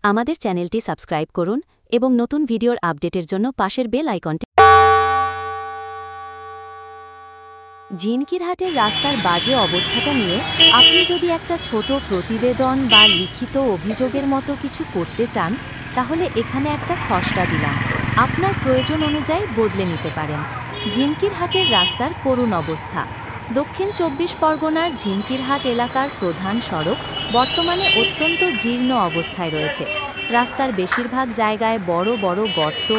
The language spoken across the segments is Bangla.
আমাদের চ্যানেলটি সাবস্ক্রাইব করুন এবং নতুন ভিডিওর আপডেটের জন্য পাশের বেল আইকনটি। ঝিনকিরহাটের রাস্তার বাজে অবস্থাটা নিয়ে আপনি যদি একটা ছোট প্রতিবেদন বা লিখিত অভিযোগের মতো কিছু করতে চান, তাহলে এখানে একটা খসড়া দিলাম। আপনার প্রয়োজন অনুযায়ী বদলে নিতে পারেন। ঝিনকিরহাটের রাস্তার করুণ অবস্থা। দক্ষিণ ২৪ পরগনার ঝিনকিরহাট এলাকার প্রধান সড়ক বর্তমানে অত্যন্ত জীর্ণ অবস্থায় রয়েছে। রাস্তার বেশিরভাগ জায়গায় বড় বড় গর্ত,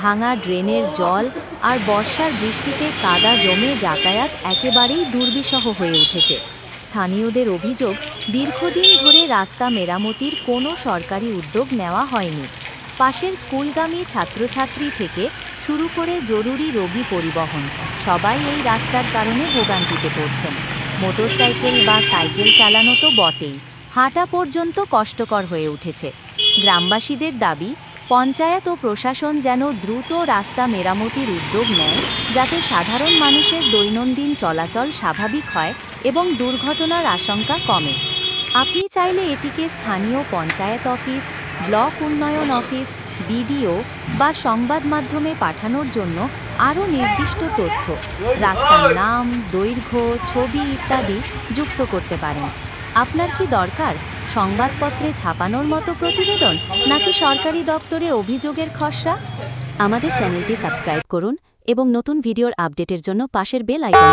ভাঙা ড্রেনের জল আর বর্ষার বৃষ্টিতে কাদা জমে যাতায়াত একেবারেই দুর্বিষহ হয়ে উঠেছে। স্থানীয়দের অভিযোগ, দীর্ঘদিন ধরে রাস্তা মেরামতির কোনো সরকারি উদ্যোগ নেওয়া হয়নি। পাশের স্কুলগামী ছাত্রছাত্রী থেকে শুরু করে জরুরি রোগী পরিবহন সবাই এই রাস্তার কারণে ভোগান্তিতে পড়ছেন। মোটরসাইকেল বা সাইকেল চালানো তো বটেই, হাঁটা পর্যন্ত কষ্টকর হয়ে উঠেছে। গ্রামবাসীদের দাবি, পঞ্চায়েত ও প্রশাসন যেন দ্রুত রাস্তা মেরামতির উদ্যোগ নেয়, যাতে সাধারণ মানুষের দৈনন্দিন চলাচল স্বাভাবিক হয় এবং দুর্ঘটনার আশঙ্কা কমে। আপনি চাইলে এটিকে স্থানীয় পঞ্চায়েত অফিস, ব্লক উন্নয়ন অফিস, বিডিও বা সংবাদ মাধ্যমে পাঠানোর জন্য আরও নির্দিষ্ট তথ্য, রাস্তার নাম, দৈর্ঘ্য, ছবি ইত্যাদি যুক্ত করতে পারেন। আপনার কি দরকার? সংবাদপত্রে ছাপানোর মতো প্রতিবেদন, নাকি সরকারি দপ্তরে অভিযোগের খসড়া? আমাদের চ্যানেলটি সাবস্ক্রাইব করুন এবং নতুন ভিডিওর আপডেটের জন্য পাশের বেল আইকন